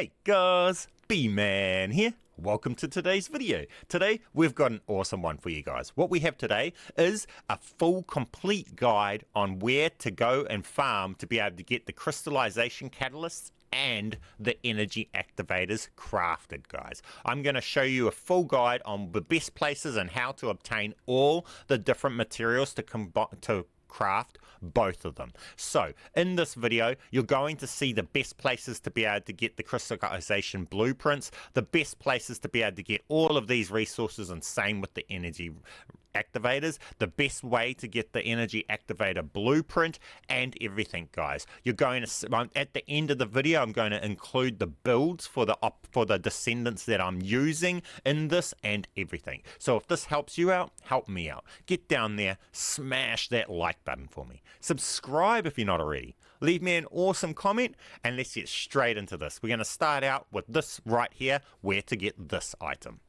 Hey guys, B-Man here. Welcome to today's video. Today we've got an awesome one for you guys. What we have today is a full complete guide on where to go and farm to be able to get the crystallization catalysts and the energy activators crafted, guys. I'm going to show you a full guide on the best places and how to obtain all the different materials to craft both of them. So in this video you're going to see the best places to be able to get the crystallization blueprints, the best places to be able to get all of these resources, and same with the energy activators, the best way to get the energy activator blueprint and everything, guys. You're going to, at the end of the video, I'm going to include the builds for the descendants that I'm using in this and everything. So if this helps you out, help me out. Get down there, smash that like button for me. Subscribe if you're not already. Leave me an awesome comment and let's get straight into this. We're going to start out with this right here, where to get this item.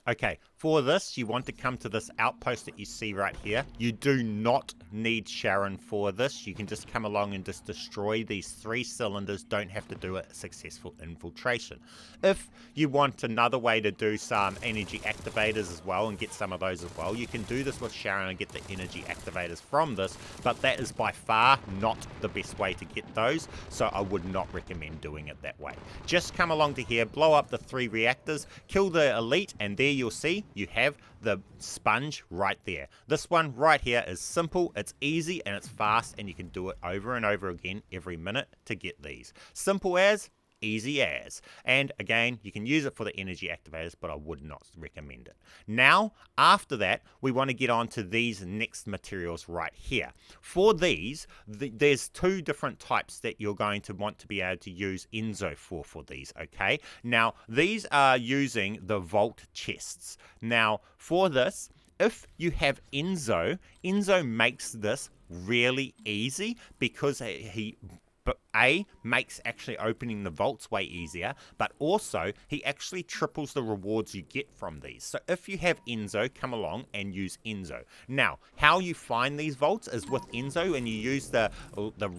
Okay, for this, you want to come to this outpost that you see right here. You do not need Sharon for this. You can just come along and just destroy these 3 cylinders. Don't have to do a successful infiltration. If you want another way to do some energy activators as well and get some of those as well, you can do this with Sharon and get the energy activators from this, but that is by far not the best way to get those, so I would not recommend doing it that way. Just come along to here, blow up the 3 reactors, kill the elite, and there you'll see you have the sponge right there. This one right here is simple, it's easy, and it's fast, and you can do it over and over again every minute to get these. Simple as, easy as. And again, you can use it for the energy activators, but I would not recommend it. Now, after that, we want to get on to these next materials right here. For these, there's 2 different types that you're going to want to be able to use Enzo for these, okay? Now, these are using the vault chests. Now, for this, if you have Enzo makes this really easy because he makes actually opening the vaults way easier, but also he actually triples the rewards you get from these. So if you have Enzo, come along and use Enzo. Now, how you find these vaults is with Enzo, and you use the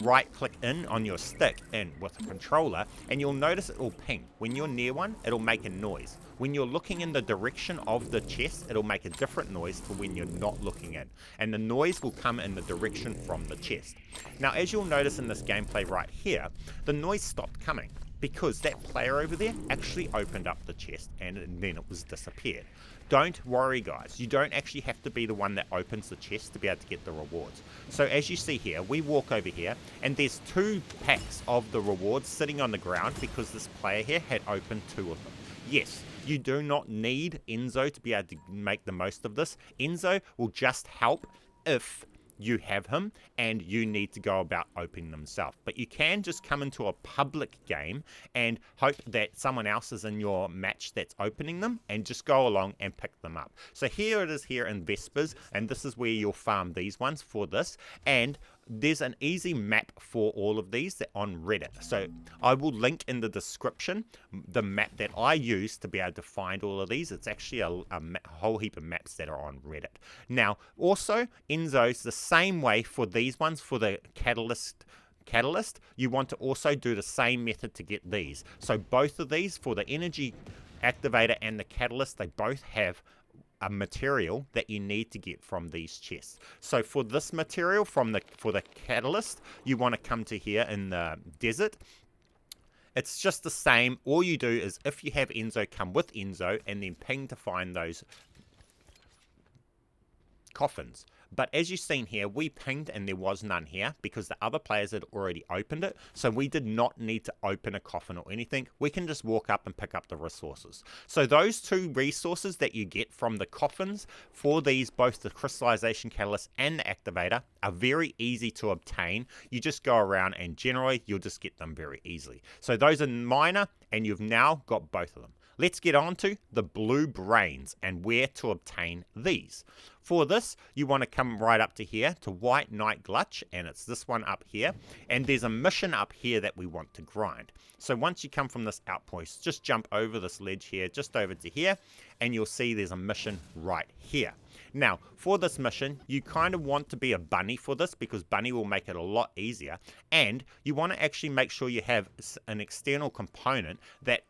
right click in on your stick and with a controller, and you'll notice it will ping. When you're near one, it'll make a noise. When you're looking in the direction of the chest, it'll make a different noise to when you're not looking in. And the noise will come in the direction from the chest. Now, as you'll notice in this gameplay right here, the noise stopped coming because that player over there actually opened up the chest and then it was disappeared. Don't worry, guys. You don't actually have to be the one that opens the chest to be able to get the rewards. So as you see here, we walk over here and there's 2 packs of the rewards sitting on the ground because this player here had opened 2 of them. Yes, you do not need Enzo to be able to make the most of this. Enzo will just help if you have him and you need to go about opening them yourself. But you can just come into a public game and hope that someone else is in your match that's opening them and just go along and pick them up. So here it is here in Vespers, and this is where you'll farm these ones for this. And there's an easy map for all of these that on Reddit. So I will link in the description the map that I use to be able to find all of these. It's actually a whole heap of maps that are on Reddit. Now, also, Enzo's the same way for these ones, for the catalyst, you want to also do the same method to get these. So both of these, for the energy activator and the catalyst, they both have a material that you need to get from these chests. So for this material for the catalyst, you want to come to here in the desert. It's just the same. All you do is, if you have Enzo, come with Enzo and then ping to find those coffins. But as you've seen here, we pinged and there was none here because the other players had already opened it. So we did not need to open a coffin or anything. We can just walk up and pick up the resources. So those 2 resources that you get from the coffins for these, both the crystallization catalyst and the activator, are very easy to obtain. You just go around and generally you'll just get them very easily. So those are minor and you've now got both of them. let's get on to the blue brains and where to obtain these. For this, you want to come right up to here to White Night Glutch, and it's this one up here, and there's a mission up here that we want to grind. So once you come from this outpost, just jump over this ledge here, just over to here, and you'll see there's a mission right here. Now, for this mission, you kind of want to be a bunny for this, because bunny will make it a lot easier, and you want to actually make sure you have an external component that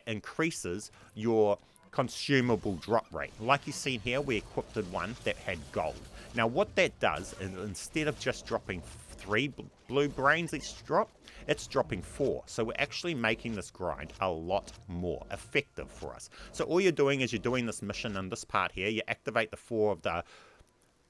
increases your consumable drop rate. Like you've seen here, we equipped one that had gold. Now what that does is, instead of just dropping 3 blue brains each drop, it's dropping 4. So we're actually making this grind a lot more effective for us. So all you're doing is you're doing this mission in this part here. You activate the 4 of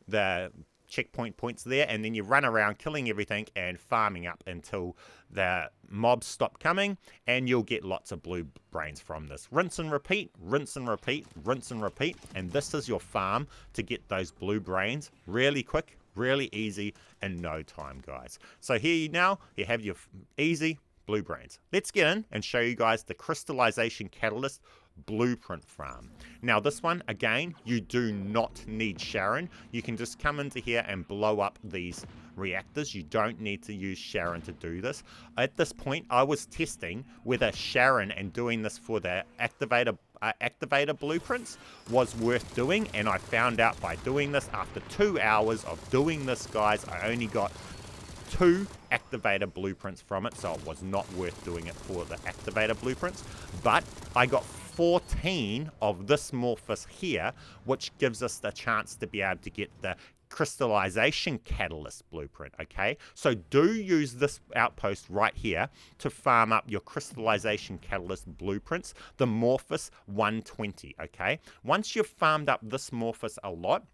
the checkpoint points there, and then you run around killing everything and farming up until the mobs stop coming, and you'll get lots of blue brains from this. Rinse and repeat, rinse and repeat, rinse and repeat, and this is your farm to get those blue brains really quick, really easy, in no time, guys. So here now you have your easy blue brains. Let's get in and show you guys the Crystallization Catalyst blueprint farm. Now this one, again, you do not need Sharon. You can just come into here and blow up these reactors. You don't need to use Sharon to do this. At this point, I was testing whether Sharon and doing this for the activator blueprints was worth doing, and I found out by doing this after 2 hours of doing this, guys, I only got 2 activator blueprints from it, so it was not worth doing it for the activator blueprints. But I got 14 of this morphous here, which gives us the chance to be able to get the Crystallization Catalyst blueprint, okay? So do use this outpost right here to farm up your Crystallization Catalyst blueprints, the Morphous 120, okay? Once you've farmed up this Morphous a lot,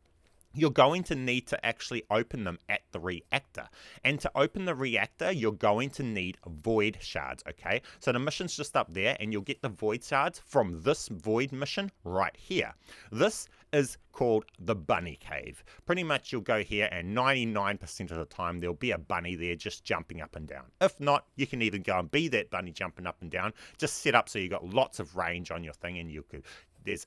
you're going to need to actually open them at the reactor. And to open the reactor, you're going to need void shards, okay? So the mission's just up there, and you'll get the void shards from this void mission right here. This is called the bunny cave. Pretty much you'll go here, and 99% of the time there'll be a bunny there just jumping up and down. If not, you can even go and be that bunny jumping up and down. Just set up so you got lots of range on your thing, and you could there's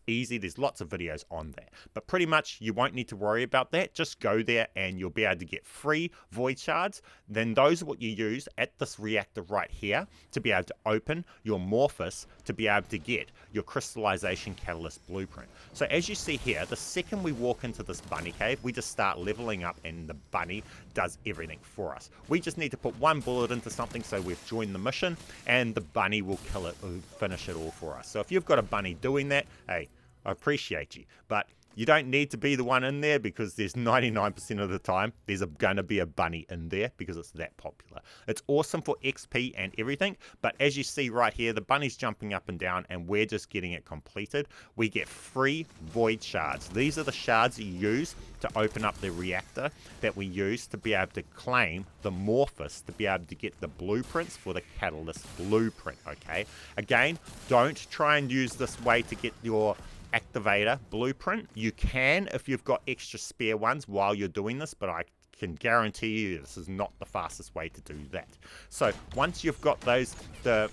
lots of videos on that. But pretty much you won't need to worry about that. Just go there and you'll be able to get free void shards. Then those are what you use at this reactor right here to be able to open your Morphous to be able to get your Crystallization Catalyst blueprint. So as you see here, the second we walk into this bunny cave, we just start leveling up, and the bunny does everything for us. We just need to put 1 bullet into something so we've joined the mission, and the bunny will kill it, will finish it all for us. So if you've got a bunny doing that, hey, I appreciate you, but you don't need to be the one in there, because there's 99% of the time there's going to be a bunny in there because it's that popular. It's awesome for XP and everything, but as you see right here, the bunny's jumping up and down, and we're just getting it completed. We get free void shards. These are the shards that you use to open up the reactor that we use to be able to claim the Morphous to be able to get the blueprints for the Catalyst blueprint, okay? Again, don't try and use this way to get your activator blueprint. You can if you've got extra spare ones while you're doing this, but I can guarantee you this is not the fastest way to do that. So once you've got the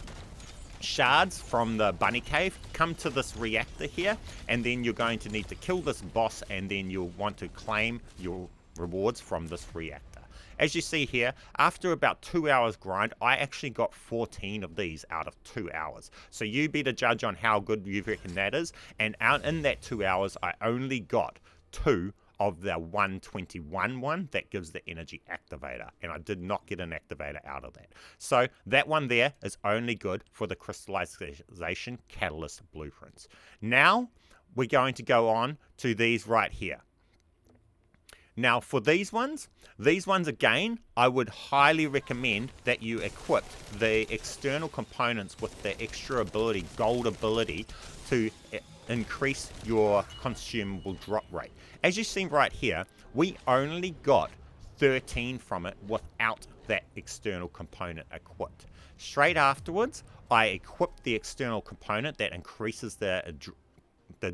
shards from the bunny cave, come to this reactor here, and then you're going to need to kill this boss, and then you'll want to claim your rewards from this reactor. As you see here, after about 2 hours grind, I actually got 14 of these out of 2 hours. So you be the judge on how good you reckon that is. And out in that 2 hours, I only got 2 of the 121 one that gives the energy activator. And I did not get an activator out of that. So that one there is only good for the Crystallization Catalyst blueprints. Now, we're going to go on to these right here. Now for these ones again, I would highly recommend that you equip the external components with the extra ability, gold ability, to increase your consumable drop rate. As you see right here, we only got 13 from it without that external component equipped. Straight afterwards, I equipped the external component that increases the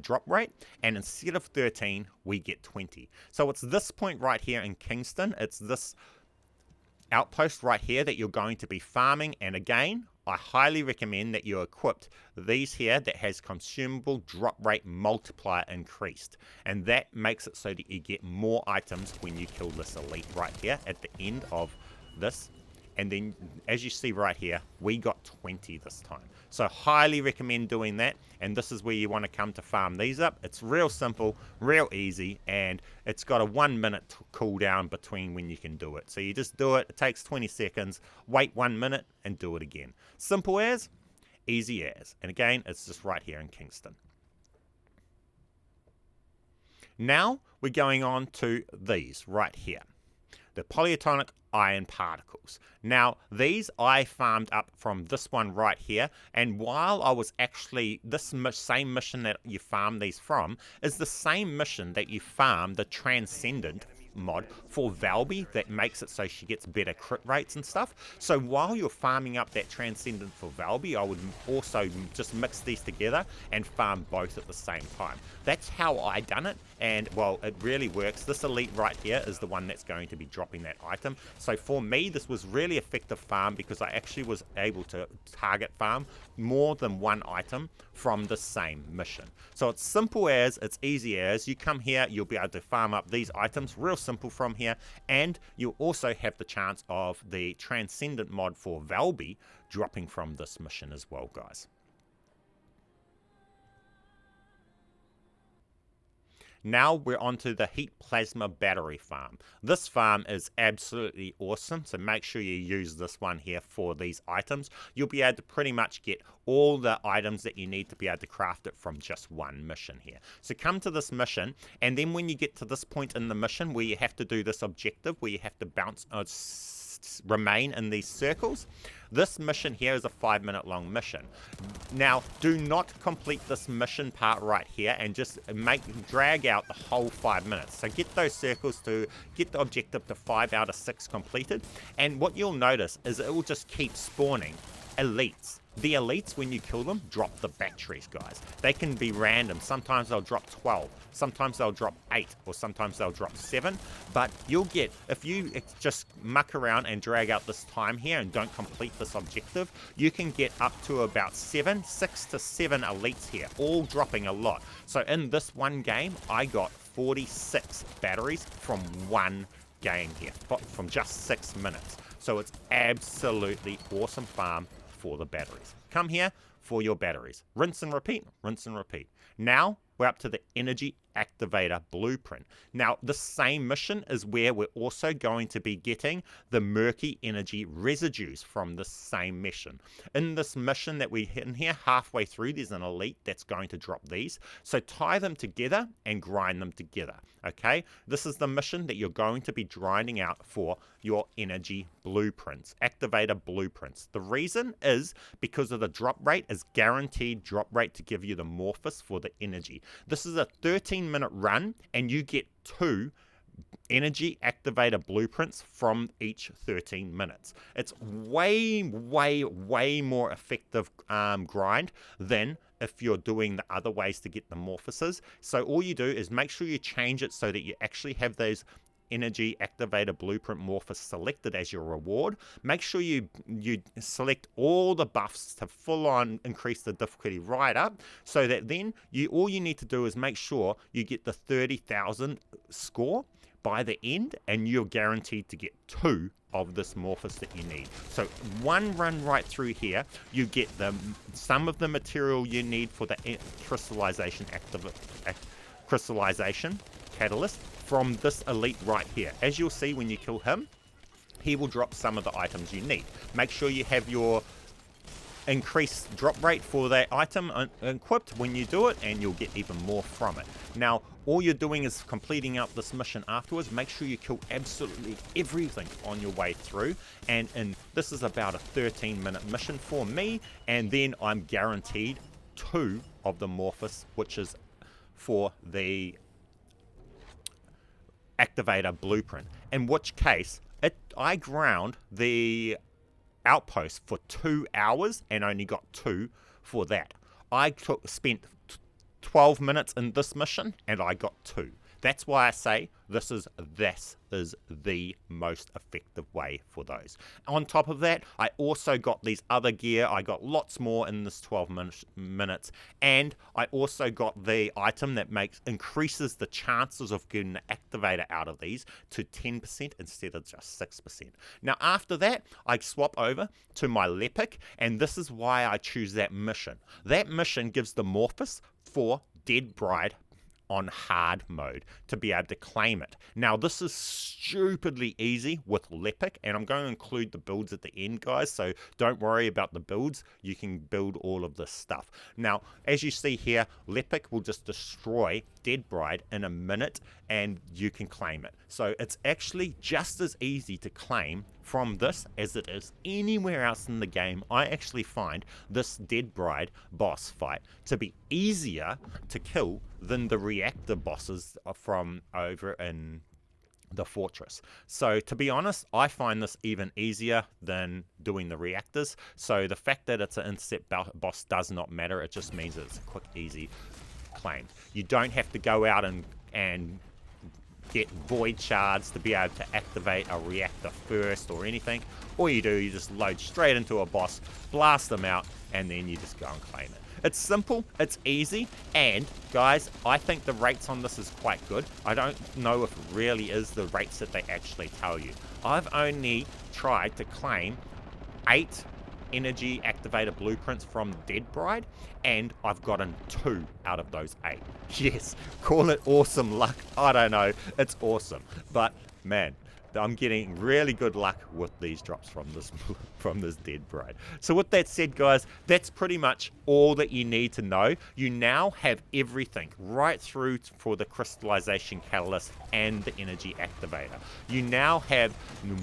drop rate, and instead of 13 we get 20. So it's this point right here in Kingston, it's this outpost right here that you're going to be farming. And again, I highly recommend that you equipped these here that has consumable drop rate multiplier increased. And that makes it so that you get more items when you kill this elite right here at the end of this. And then, as you see right here, we got 20 this time. So highly recommend doing that. And this is where you want to come to farm these up. It's real simple, real easy, and it's got a 1 minute cooldown between when you can do it. So you just do it, it takes 20 seconds, wait 1 minute, and do it again. Simple as, easy as. And again, it's just right here in Kingston. Now, we're going on to these right here. The polyatomic iron particles. Now, these I farmed up from this one right here, and while I was actually, this same mission that you farm these from is the same mission that you farm the Transcendent mod for Valby that makes it so she gets better crit rates and stuff. So while you're farming up that Transcendent for Valby, I would also just mix these together and farm both at the same time. That's how I done it, and well, it really works. This elite right here is the one that's going to be dropping that item. So for me, this was really effective farm because I actually was able to target farm more than one item from the same mission. So it's simple as, it's easy as, you come here, you'll be able to farm up these items real simple from here, and you'll also have the chance of the Transcendent mod for Valby dropping from this mission as well, guys. Now we're onto the heat plasma battery farm. This farm is absolutely awesome, so make sure you use this one here for these items. You'll be able to pretty much get all the items that you need to be able to craft it from just one mission here. So come to this mission, and then when you get to this point in the mission where you have to do this objective, where you have to remain in these circles, this mission here is a 5-minute long mission. Now, do not complete this mission part right here and just drag out the whole 5 minutes. So get those circles to get the objective to 5 out of 6 completed. And what you'll notice is it will just keep spawning elites. The elites, when you kill them, drop the batteries, guys. They can be random. Sometimes they'll drop 12. Sometimes they'll drop 8. Or sometimes they'll drop 7. But you'll get, if you just muck around and drag out this time here and don't complete this objective, you can get up to about 6 to 7 elites here, all dropping a lot. So in this one game, I got 46 batteries from one game here, from just 6 minutes. So it's absolutely awesome farm for the batteries. Come here for your batteries. Rinse and repeat, rinse and repeat. Now we're up to the energy activator blueprint. Now the same mission is where we're also going to be getting the murky energy residues from the same mission. In this mission that we hit in here, halfway through, there's an elite that's going to drop these. So tie them together and grind them together. Okay, this is the mission that you're going to be grinding out for your energy blueprints, activator blueprints. The reason is because of the drop rate is guaranteed drop rate to give you the morphus for the energy. This is a 13-minute run, and you get 2 energy activator blueprints from each 13 minutes. It's way more effective grind than if you're doing the other ways to get the morphuses. So all you do is make sure you change it so that you actually have those energy activator blueprint morphus selected as your reward. Make sure you select all the buffs to full on increase the difficulty right up, so that then all you need to do is make sure you get the 30,000 score by the end, and you're guaranteed to get 2 of this morphus that you need. So one run right through here, you get some of the material you need for the crystallization catalyst from this elite right here. As you'll see when you kill him, he will drop some of the items you need. Make sure you have your increased drop rate for that item equipped when you do it, and you'll get even more from it. Now, all you're doing is completing out this mission afterwards. Make sure you kill absolutely everything on your way through, and this is about a 13-minute mission for me, and then I'm guaranteed 2 of the morphus, which is for the activator blueprint, in which case I ground the outpost for 2 hours and only got 2 for that. I spent 12 minutes in this mission and I got 2. That's why I say this is the most effective way for those. On top of that, I also got these other gear. I got lots more in this 12 minutes, and I also got the item that increases the chances of getting the activator out of these to 10% instead of just 6%. Now after that, I swap over to my Lepic, and this is why I choose that mission. That mission gives the Morphus for Dead Bride on hard mode to be able to claim it. Now this is stupidly easy with Lepic, and I'm going to include the builds at the end, guys, so don't worry about the builds. You can build all of this stuff. Now as you see here, Lepic will just destroy Dead Bride in a minute and you can claim it. So it's actually just as easy to claim from this as it is anywhere else in the game. I actually find this Dead Bride boss fight to be easier to kill than the reactor bosses from over in the fortress. So to be honest, I find this even easier than doing the reactors. So the fact that it's an intercept boss does not matter. It just means it's a quick, easy claim. You don't have to go out and get void shards to be able to activate a reactor first or anything. All you do, you just load straight into a boss, blast them out, and then you just go and claim it. It's simple, it's easy, and guys, I think the rates on this is quite good. I don't know if it really is the rates that they actually tell you. I've only tried to claim 8 energy activator blueprints from Dead Bride, and I've gotten 2 out of those 8. Yes, call it awesome luck. I don't know, it's awesome, but man, I'm getting really good luck with these drops from this Dead Bride. So with that said, guys, that's pretty much all that you need to know. You now have everything right through for the Crystallization Catalyst and the Energy Activator. You now have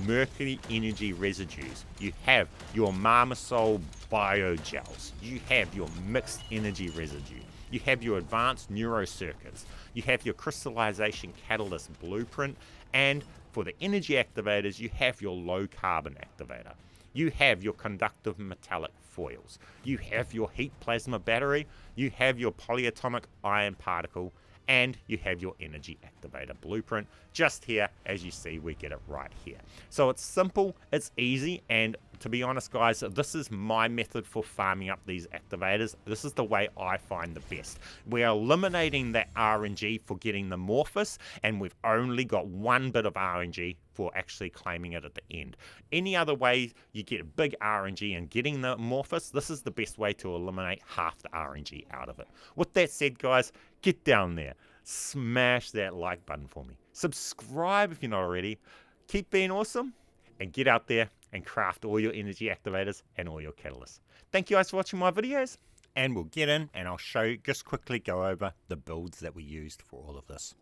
murky energy residues. You have your Marmosol biogels. You have your mixed energy residue. You have your advanced neurocircuits. You have your Crystallization Catalyst blueprint, and for the energy activators, you have your low carbon activator. You have your conductive metallic foils. You have your heat plasma battery. You have your polyatomic ion particle, and you have your energy activator blueprint. Just here, as you see, we get it right here. So it's simple, it's easy, and to be honest, guys, this is my method for farming up these activators. This is the way I find the best. We are eliminating that RNG for getting the Morphus, and we've only got one bit of RNG for actually claiming it at the end. Any other way you get a big RNG and getting the Morphus, this is the best way to eliminate half the RNG out of it. With that said, guys, get down there, smash that like button for me, subscribe if you're not already, keep being awesome, and get out there and craft all your energy activators and all your catalysts. Thank you guys for watching my videos, and we'll get in and I'll show you, just quickly go over the builds that we used for all of this.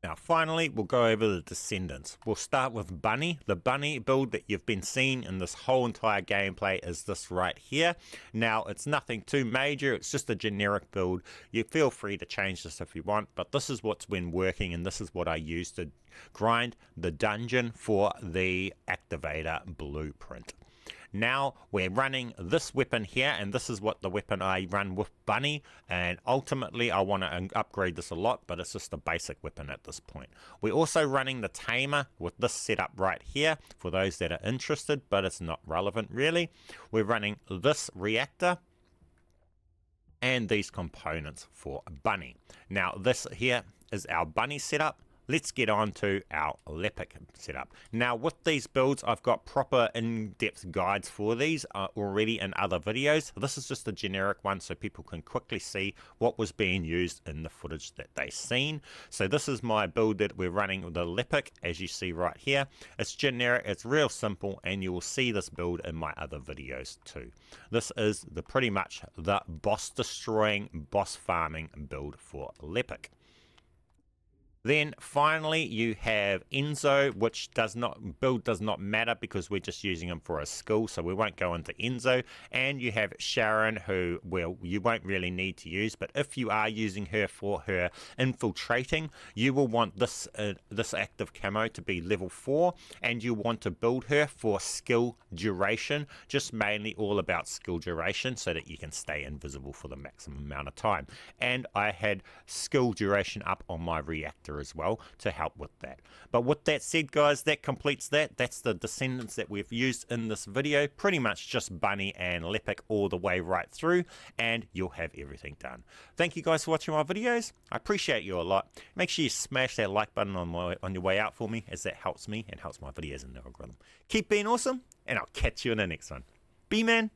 Now finally, we'll go over the Descendants. We'll start with Bunny. The Bunny build that you've been seeing in this whole entire gameplay is this right here. Now it's nothing too major, it's just a generic build. You feel free to change this if you want, but this is what's been working, and this is what I used to grind the dungeon for the activator blueprint. Now we're running this weapon here, and this is what the weapon I run with Bunny, and ultimately I want to upgrade this a lot, but it's just a basic weapon at this point. We're also running the Tamer with this setup right here for those that are interested, but it's not relevant really. We're running this reactor and these components for Bunny. Now this here is our Bunny setup. Let's get on to our Lepic setup. Now with these builds, I've got proper in-depth guides for these already in other videos. This is just a generic one so people can quickly see what was being used in the footage that they've seen. So this is my build that we're running with the Lepic, as you see right here. It's generic, it's real simple, and you will see this build in my other videos too. This is pretty much the boss destroying, boss farming build for Lepic. Then finally you have Enzo, which does not matter because we're just using him for a skill, so we won't go into Enzo. And you have Sharon, who, well, you won't really need to use, but if you are using her for her infiltrating, you will want this active camo to be level 4, and you want to build her for skill duration, just mainly all about skill duration so that you can stay invisible for the maximum amount of time. And I had skill duration up on my reactor activator as well to help with that. But with that said, guys, that completes that. That's the descendants that we've used in this video. Pretty much just bunny and leopard all the way right through, and you'll have everything done. Thank you guys for watching my videos. I appreciate you a lot. Make sure you smash that like button on your way out for me, as that helps me and helps my videos in the algorithm. Keep being awesome, and I'll catch you in the next one. Be man.